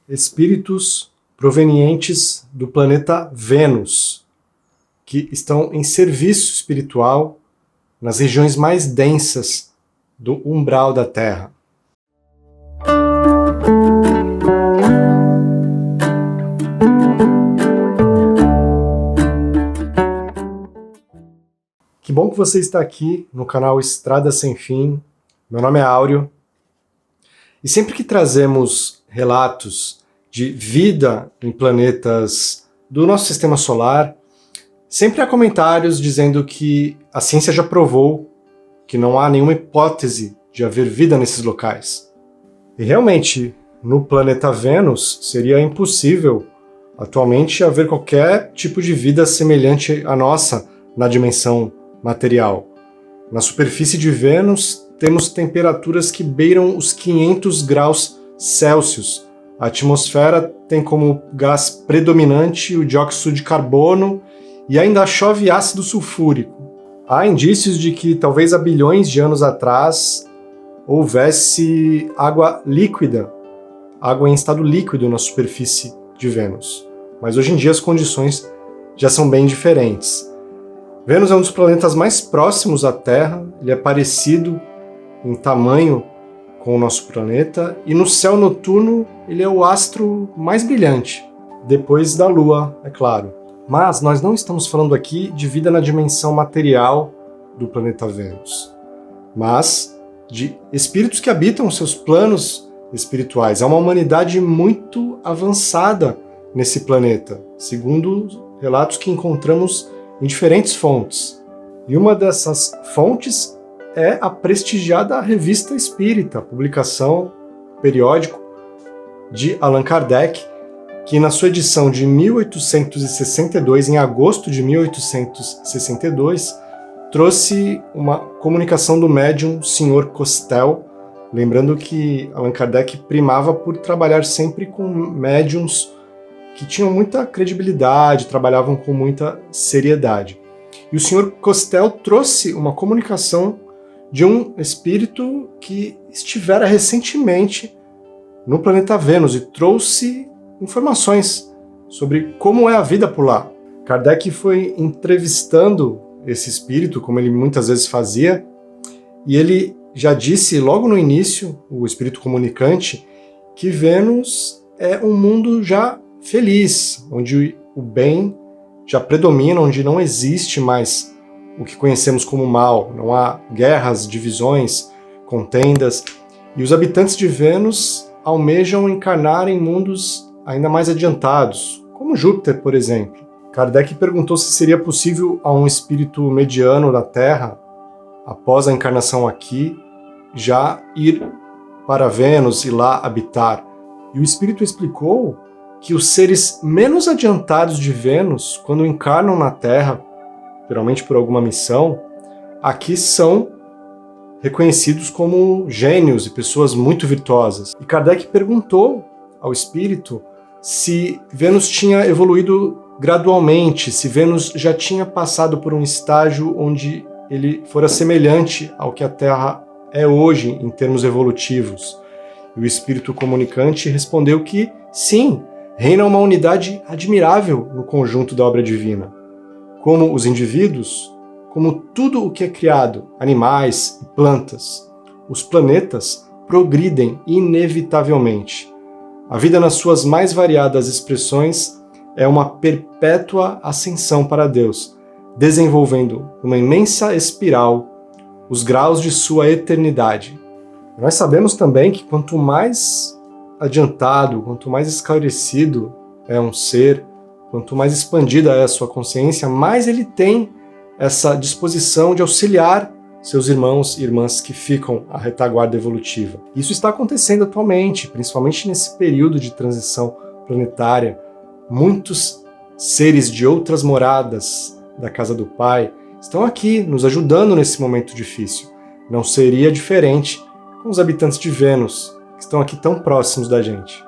espíritos provenientes do planeta Vênus, que estão em serviço espiritual nas regiões mais densas do umbral da Terra. Que bom que você está aqui no canal Estrada Sem Fim. Meu nome é Áureo. E sempre que trazemos relatos de vida em planetas do nosso sistema solar, sempre há comentários dizendo que a ciência já provou que não há nenhuma hipótese de haver vida nesses locais. E realmente, no planeta Vênus, seria impossível atualmente haver qualquer tipo de vida semelhante à nossa na dimensão material. Na superfície de Vênus, temos temperaturas que beiram os 500 graus Celsius. A atmosfera tem como gás predominante o dióxido de carbono e ainda chove ácido sulfúrico. Há indícios de que talvez há bilhões de anos atrás houvesse água líquida, água em estado líquido na superfície de Vênus. Mas hoje em dia as condições já são bem diferentes. Vênus é um dos planetas mais próximos à Terra, ele é parecido em tamanho com o nosso planeta, e no céu noturno ele é o astro mais brilhante, depois da Lua, é claro. Mas nós não estamos falando aqui de vida na dimensão material do planeta Vênus, mas de espíritos que habitam seus planos espirituais. Há uma humanidade muito avançada nesse planeta, segundo relatos que encontramos em diferentes fontes. E uma dessas fontes é a prestigiada Revista Espírita, publicação, periódico de Allan Kardec, que na sua edição de 1862, em agosto de 1862, trouxe uma comunicação do médium Sr. Costel, lembrando que Allan Kardec primava por trabalhar sempre com médiums que tinham muita credibilidade, trabalhavam com muita seriedade. E o Sr. Costel trouxe uma comunicação de um espírito que estivera recentemente no planeta Vênus e trouxe informações sobre como é a vida por lá. Kardec foi entrevistando esse espírito, como ele muitas vezes fazia, e ele já disse logo no início, o espírito comunicante, que Vênus é um mundo já feliz, onde o bem já predomina, onde não existe mais o que conhecemos como mal, não há guerras, divisões, contendas, e os habitantes de Vênus almejam encarnar em mundos ainda mais adiantados, como Júpiter, por exemplo. Kardec perguntou se seria possível a um espírito mediano da Terra, após a encarnação aqui, já ir para Vênus e lá habitar. E o espírito explicou que os seres menos adiantados de Vênus, quando encarnam na Terra, geralmente por alguma missão, aqui são reconhecidos como gênios e pessoas muito virtuosas. E Kardec perguntou ao espírito se Vênus tinha evoluído gradualmente, se Vênus já tinha passado por um estágio onde ele fora semelhante ao que a Terra é hoje em termos evolutivos. E o espírito comunicante respondeu que sim, reina uma unidade admirável no conjunto da obra divina. Como os indivíduos, como tudo o que é criado, animais e plantas, os planetas progridem inevitavelmente. A vida nas suas mais variadas expressões é uma perpétua ascensão para Deus, desenvolvendo uma imensa espiral os graus de sua eternidade. Nós sabemos também que quanto mais adiantado, quanto mais esclarecido é um ser, quanto mais expandida é a sua consciência, mais ele tem essa disposição de auxiliar seus irmãos e irmãs que ficam à retaguarda evolutiva. Isso está acontecendo atualmente, principalmente nesse período de transição planetária. Muitos seres de outras moradas da casa do Pai estão aqui nos ajudando nesse momento difícil. Não seria diferente com os habitantes de Vênus, que estão aqui tão próximos da gente.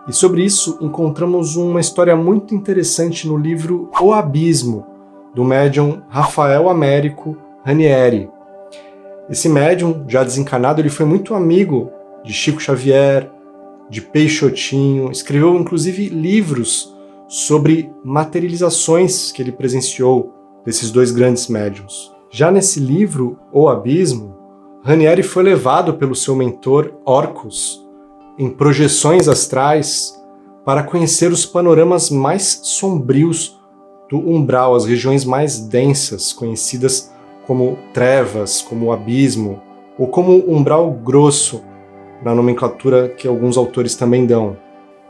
E sobre isso encontramos uma história muito interessante no livro O Abismo, do médium Rafael Américo Ranieri. Esse médium, já desencarnado, ele foi muito amigo de Chico Xavier, de Peixotinho, escreveu inclusive livros sobre materializações que ele presenciou desses dois grandes médiuns. Já nesse livro, O Abismo, Ranieri foi levado pelo seu mentor Orcus em projeções astrais para conhecer os panoramas mais sombrios do umbral, as regiões mais densas, conhecidas como trevas, como abismo, ou como umbral grosso, na nomenclatura que alguns autores também dão.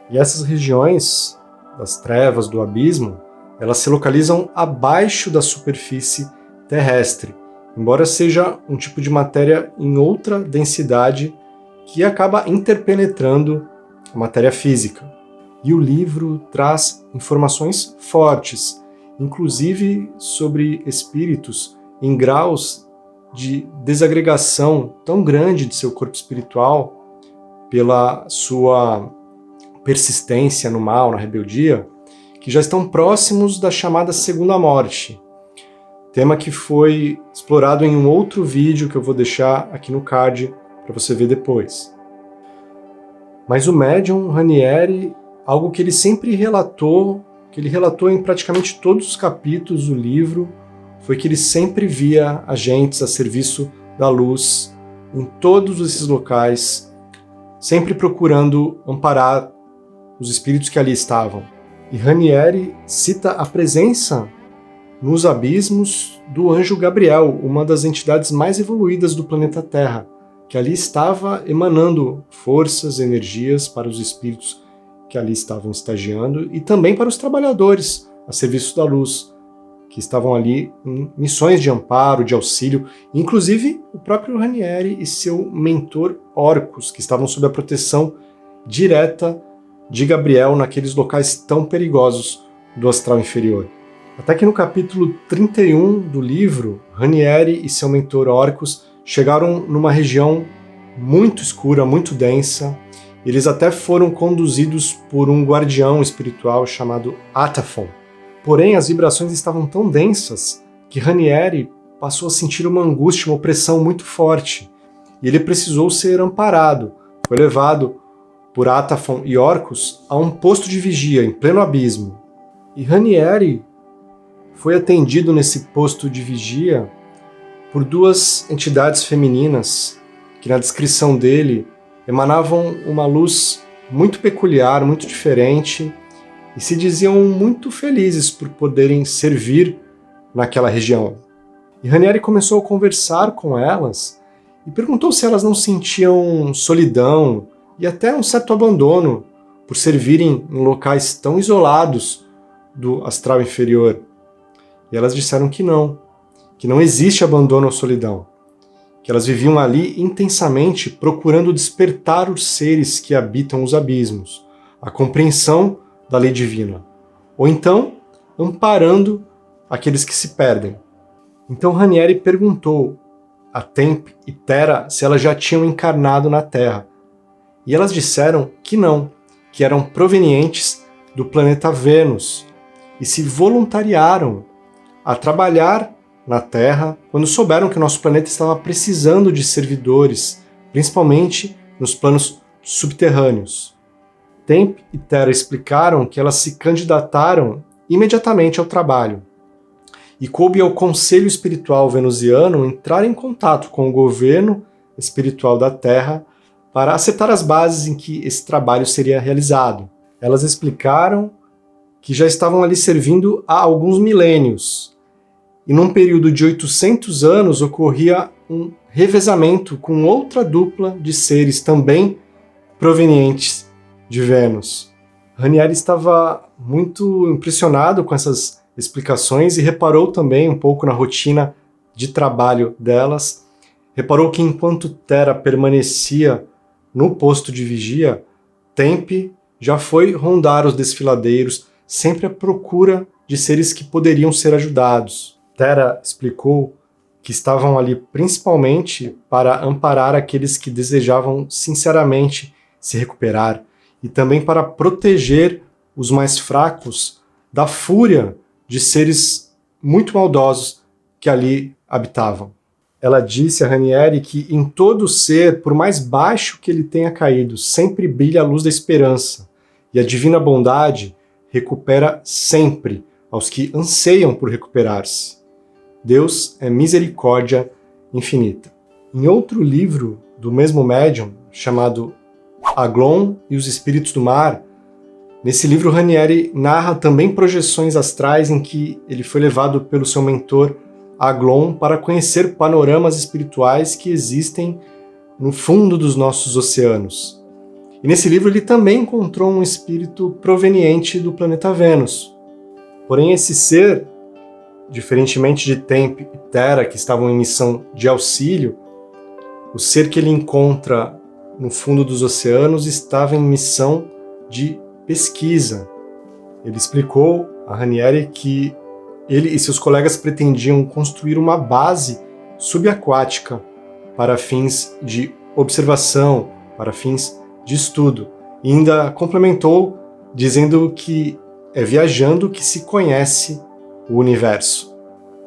E essas regiões das trevas, do abismo, elas se localizam abaixo da superfície terrestre, embora seja um tipo de matéria em outra densidade que acaba interpenetrando a matéria física. E o livro traz informações fortes, inclusive sobre espíritos em graus de desagregação tão grande de seu corpo espiritual pela sua persistência no mal, na rebeldia, que já estão próximos da chamada segunda morte, tema que foi explorado em um outro vídeo que eu vou deixar aqui no card para você ver depois. Mas o médium Ranieri, algo que ele sempre relatou, que ele relatou em praticamente todos os capítulos do livro, foi que ele sempre via agentes a serviço da luz em todos esses locais, sempre procurando amparar os espíritos que ali estavam. E Ranieri cita a presença nos abismos do anjo Gabriel, uma das entidades mais evoluídas do planeta Terra, que ali estava emanando forças, energias para os espíritos que ali estavam estagiando e também para os trabalhadores a serviço da luz, que estavam ali em missões de amparo, de auxílio, inclusive o próprio Ranieri e seu mentor Orcus, que estavam sob a proteção direta de Gabriel naqueles locais tão perigosos do astral inferior. Até que no capítulo 31 do livro, Ranieri e seu mentor Orcus chegaram numa região muito escura, muito densa. Eles até foram conduzidos por um guardião espiritual chamado Atafon. Porém, as vibrações estavam tão densas que Ranieri passou a sentir uma angústia, uma opressão muito forte. E ele precisou ser amparado. Foi levado por Atafon e Orcus a um posto de vigia em pleno abismo. E Ranieri foi atendido nesse posto de vigia por duas entidades femininas que, na descrição dele, emanavam uma luz muito peculiar, muito diferente, e se diziam muito felizes por poderem servir naquela região. E Ranieri começou a conversar com elas e perguntou se elas não sentiam solidão e até um certo abandono por servirem em locais tão isolados do astral inferior. E elas disseram que não existe abandono ou solidão, que elas viviam ali intensamente procurando despertar os seres que habitam os abismos, a compreensão da lei divina, ou então amparando aqueles que se perdem. Então Ranieri perguntou a Temp e Terra se elas já tinham encarnado na Terra, e elas disseram que não, que eram provenientes do planeta Vênus, e se voluntariaram a trabalhar na Terra quando souberam que o nosso planeta estava precisando de servidores, principalmente nos planos subterrâneos. Temp e Terra explicaram que elas se candidataram imediatamente ao trabalho, e coube ao Conselho Espiritual Venusiano entrar em contato com o governo espiritual da Terra para acertar as bases em que esse trabalho seria realizado. Elas explicaram que já estavam ali servindo há alguns milênios, e num período de 800 anos ocorria um revezamento com outra dupla de seres também provenientes de Vênus. Ranieri estava muito impressionado com essas explicações e reparou também um pouco na rotina de trabalho delas. Reparou que enquanto Terra permanecia no posto de vigia, Temp já foi rondar os desfiladeiros, sempre à procura de seres que poderiam ser ajudados. Terra explicou que estavam ali principalmente para amparar aqueles que desejavam sinceramente se recuperar e também para proteger os mais fracos da fúria de seres muito maldosos que ali habitavam. ela disse a Ranieri que em todo ser, por mais baixo que ele tenha caído, sempre brilha a luz da esperança, e a divina bondade recupera sempre aos que anseiam por recuperar-se. Deus é misericórdia infinita. Em outro livro do mesmo médium, chamado Aglon e os Espíritos do Mar, nesse livro Ranieri narra também projeções astrais em que ele foi levado pelo seu mentor Aglon para conhecer panoramas espirituais que existem no fundo dos nossos oceanos. E nesse livro ele também encontrou um espírito proveniente do planeta Vênus. Porém, esse ser, diferentemente de Tempe e Terra, que estavam em missão de auxílio, o ser que ele encontra no fundo dos oceanos estava em missão de pesquisa. Ele explicou a Ranieri que ele e seus colegas pretendiam construir uma base subaquática para fins de observação, para fins de estudo. E ainda complementou dizendo que é viajando que se conhece o universo.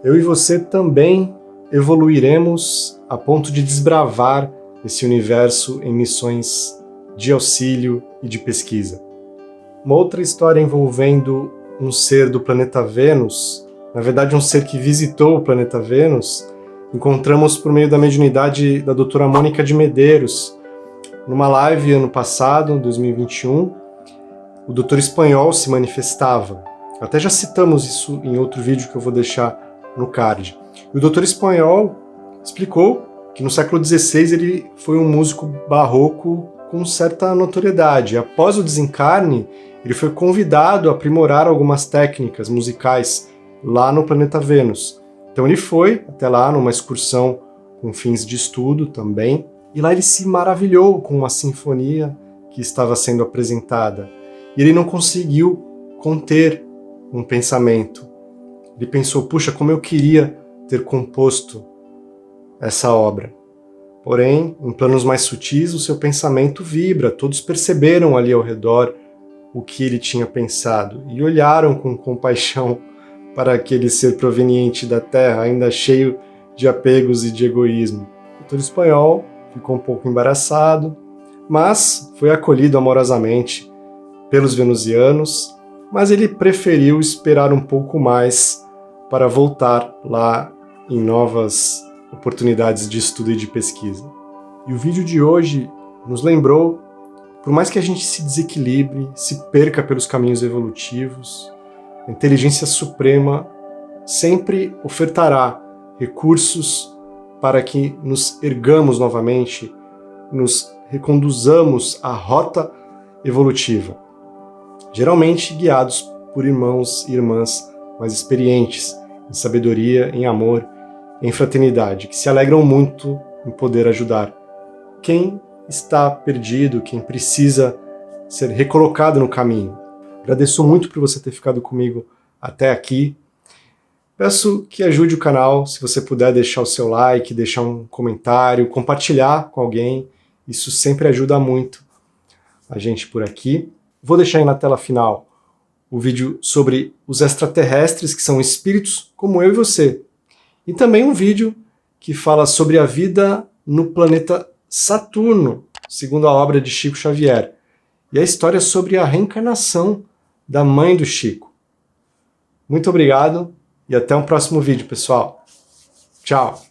Eu e você também evoluiremos a ponto de desbravar esse universo em missões de auxílio e de pesquisa. Uma outra história envolvendo um ser do planeta Vênus, na verdade um ser que visitou o planeta Vênus, encontramos por meio da mediunidade da doutora Mônica de Medeiros. Numa live ano passado, 2021, o doutor Espanhol se manifestava. Até já citamos isso em outro vídeo que eu vou deixar no card. E o doutor Espanhol explicou que no século XVI ele foi um músico barroco com certa notoriedade. Após o desencarne, ele foi convidado a aprimorar algumas técnicas musicais lá no planeta Vênus. Então ele foi até lá numa excursão com fins de estudo também, e lá ele se maravilhou com uma sinfonia que estava sendo apresentada. E ele não conseguiu conter um pensamento. Ele pensou, puxa, como eu queria ter composto essa obra. Porém, em planos mais sutis, o seu pensamento vibra. Todos perceberam ali ao redor o que ele tinha pensado e olharam com compaixão para aquele ser proveniente da Terra, ainda cheio de apegos e de egoísmo. O doutor Espanhol ficou um pouco embaraçado, mas foi acolhido amorosamente pelos venusianos, mas ele preferiu esperar um pouco mais para voltar lá em novas oportunidades de estudo e de pesquisa. E o vídeo de hoje nos lembrou, por mais que a gente se desequilibre, se perca pelos caminhos evolutivos, a inteligência suprema sempre ofertará recursos para que nos ergamos novamente, nos reconduzamos à rota evolutiva, geralmente guiados por irmãos e irmãs mais experientes, em sabedoria, em amor, em fraternidade, que se alegram muito em poder ajudar quem está perdido, quem precisa ser recolocado no caminho. Agradeço muito por você ter ficado comigo até aqui. Peço que ajude o canal, se você puder deixar o seu like, deixar um comentário, compartilhar com alguém. Isso sempre ajuda muito a gente por aqui. Vou deixar aí na tela final o vídeo sobre os extraterrestres, que são espíritos como eu e você. E também um vídeo que fala sobre a vida no planeta Saturno, segundo a obra de Chico Xavier. E a história sobre a reencarnação da mãe do Chico. Muito obrigado e até um próximo vídeo, pessoal. Tchau!